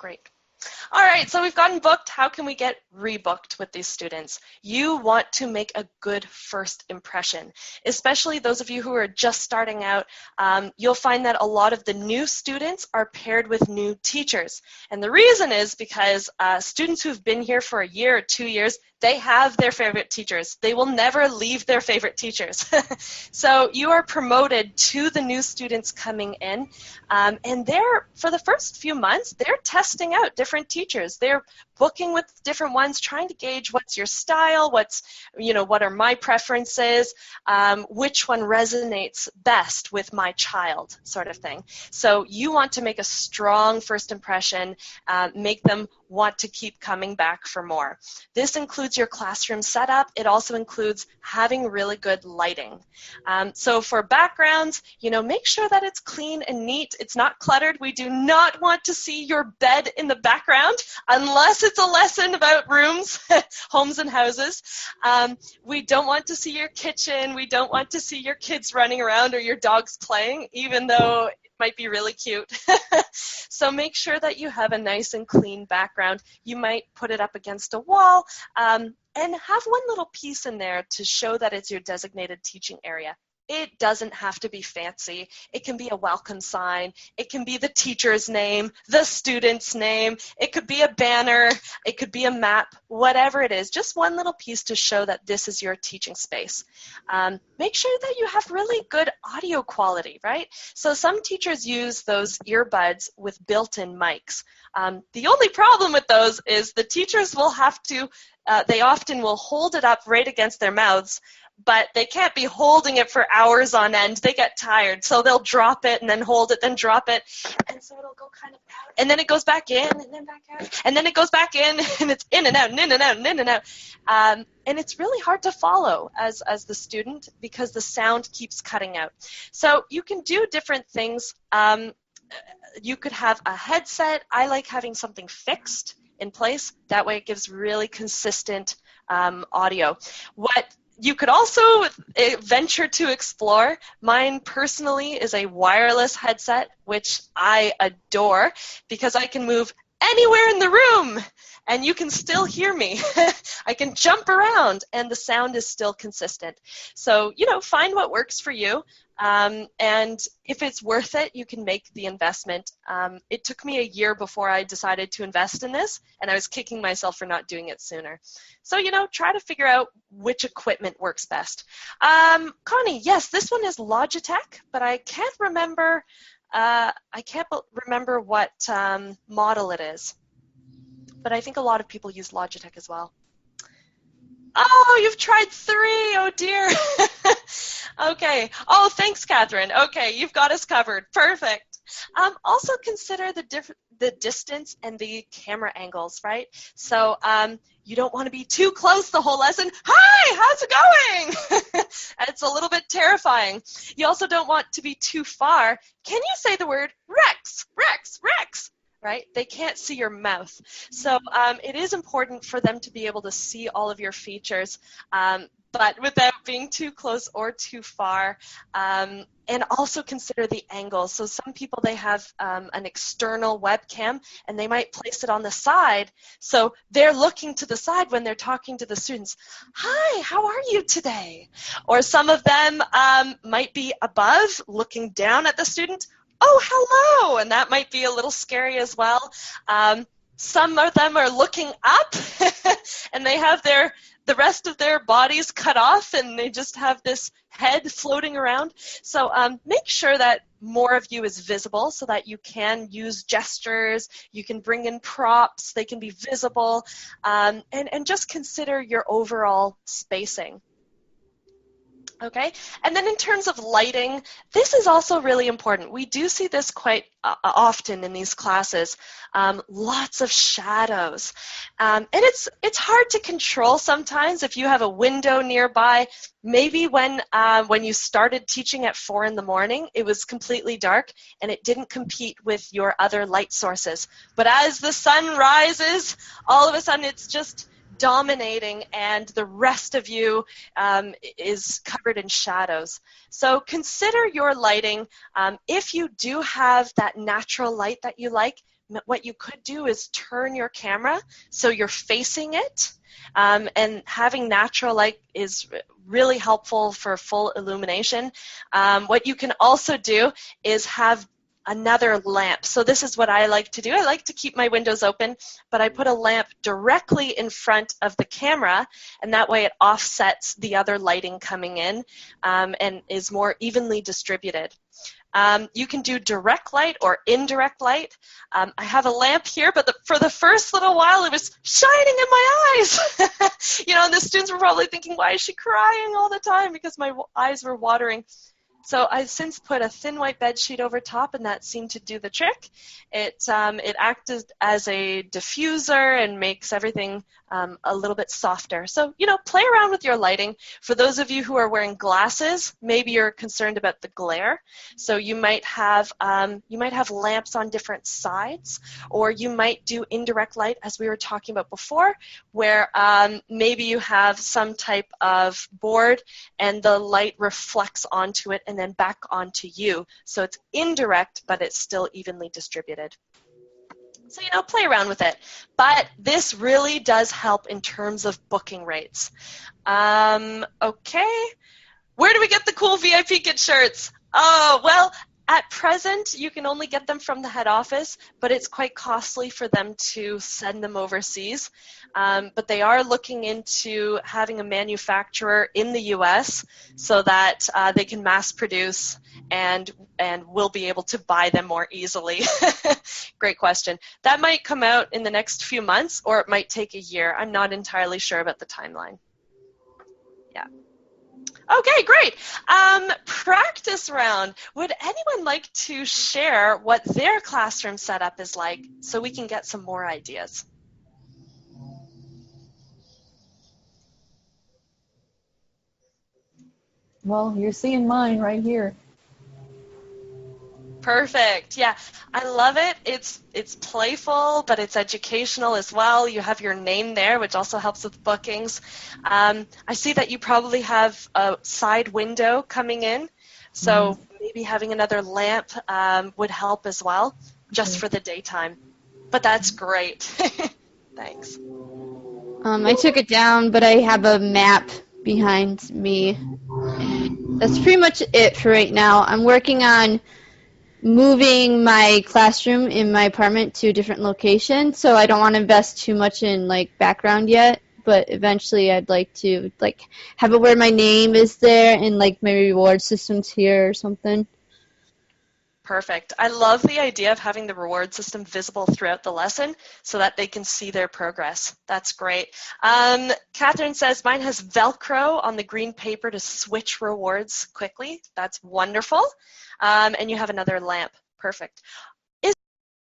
Great. All right, so we've gotten booked. How can we get rebooked with these students? You want to make a good first impression, especially those of you who are just starting out. You'll find that a lot of the new students are paired with new teachers. And the reason is because students who've been here for a year or 2 years, they have their favorite teachers. They will never leave their favorite teachers. So you are promoted to the new students coming in, and they're, for the first few months, they're testing out different teachers. They're booking with different ones, trying to gauge what's your style, what are my preferences, which one resonates best with my child, sort of thing. So you want to make a strong first impression, make them want to keep coming back for more. This includes your classroom setup. It also includes having really good lighting. So for backgrounds, make sure that it's clean and neat. It's not cluttered. We do not want to see your bed in the background unless it's a lesson about rooms, homes and houses. We don't want to see your kitchen. We don't want to see your kids running around or your dogs playing, even though might be really cute. So make sure that you have a nice and clean background. You might put it up against a wall and have one little piece in there to show that it's your designated teaching area. It doesn't have to be fancy. It can be a welcome sign. It can be the teacher's name, the student's name. It could be a banner. It could be a map, whatever it is. Just one little piece to show that this is your teaching space. Make sure that you have really good audio quality, right? So some teachers use those earbuds with built-in mics. The only problem with those is the teachers will have to, they often will hold it up right against their mouths, but they can't be holding it for hours on end. They get tired, so they'll drop it and then hold it, then drop it, and so it'll go kind of out, and then it goes back in, and then back out, and then it goes back in, and it's in and out, and in and out, and in and out. And it's really hard to follow as the student because the sound keeps cutting out. So you can do different things. You could have a headset. I like having something fixed in place. That way it gives really consistent audio. What you could also venture to explore. Mine personally is a wireless headset, which I adore because I can move anywhere in the room and you can still hear me. I can jump around and the sound is still consistent. So, find what works for you. And if it's worth it, you can make the investment. It took me a year before I decided to invest in this, and I was kicking myself for not doing it sooner. So, try to figure out which equipment works best. Connie, yes, this one is Logitech, but I can't remember what model it is. But I think a lot of people use Logitech as well. Oh, you've tried 3. Oh, dear. Okay. Oh, thanks, Catherine. Okay, you've got us covered. Perfect. Also consider the distance and the camera angles, right? So you don't want to be too close the whole lesson. Hi, how's it going? It's a little bit terrifying. You also don't want to be too far. Can you say the word Rex, Rex, Rex? Right? They can't see your mouth. So it is important for them to be able to see all of your features, but without being too close or too far. And also consider the angle. So some people, they have an external webcam, and they might place it on the side. So they're looking to the side when they're talking to the students. Hi, how are you today? Or some of them might be above, looking down at the student. Oh, hello, and that might be a little scary as well. Some of them are looking up, and they have the rest of their bodies cut off, and they just have this head floating around. So make sure that more of you is visible so that you can use gestures, you can bring in props, they can be visible, and just consider your overall spacing. Okay, and then in terms of lighting, this is also really important. We do see this quite often in these classes, lots of shadows. And it's hard to control sometimes if you have a window nearby. Maybe when you started teaching at 4 in the morning, it was completely dark and it didn't compete with your other light sources. But as the sun rises, all of a sudden it's just dominating and the rest of you is covered in shadows. So consider your lighting. If you do have that natural light that you like, what you could do is turn your camera so you're facing it, and having natural light is really helpful for full illumination. What you can also do is have another lamp. So this is what I like to do. I like to keep my windows open, but I put a lamp directly in front of the camera, and that way it offsets the other lighting coming in, and is more evenly distributed. You can do direct light or indirect light. I have a lamp here, but for the first little while, it was shining in my eyes. And the students were probably thinking, why is she crying all the time? Because my eyes were watering. So I've since put a thin white bed sheet over top, and that seemed to do the trick. It acted as a diffuser and makes everything a little bit softer. So, play around with your lighting. For those of you who are wearing glasses, maybe you're concerned about the glare. So you might have lamps on different sides, or you might do indirect light, as we were talking about before, where maybe you have some type of board and the light reflects onto it and then back onto you. So it's indirect, but it's still evenly distributed. So, play around with it. But this really does help in terms of booking rates. Okay. Where do we get the cool VIP Kit shirts? Oh, well, at present, you can only get them from the head office, but it's quite costly for them to send them overseas. But they are looking into having a manufacturer in the U.S. so that they can mass produce and we'll be able to buy them more easily. Great question. That might come out in the next few months, or it might take a year. I'm not entirely sure about the timeline. Yeah. Okay, great. Practice round. Would anyone like to share what their classroom setup is like so we can get some more ideas? Well, you're seeing mine right here. Perfect. Yeah, I love it. It's playful, but it's educational as well. You have your name there, which also helps with bookings. I see that you probably have a side window coming in, so maybe having another lamp would help as well, just for the daytime. But that's great. Thanks. I took it down, but I have a map behind me. That's pretty much it for right now. I'm working on moving my classroom in my apartment to a different location, so I don't want to invest too much in background yet, but eventually I'd like to have it where my name is there and my reward system's here or something. Perfect. I love the idea of having the reward system visible throughout the lesson so that they can see their progress. That's great. Catherine says, mine has Velcro on the green paper to switch rewards quickly. That's wonderful. And you have another lamp. Perfect.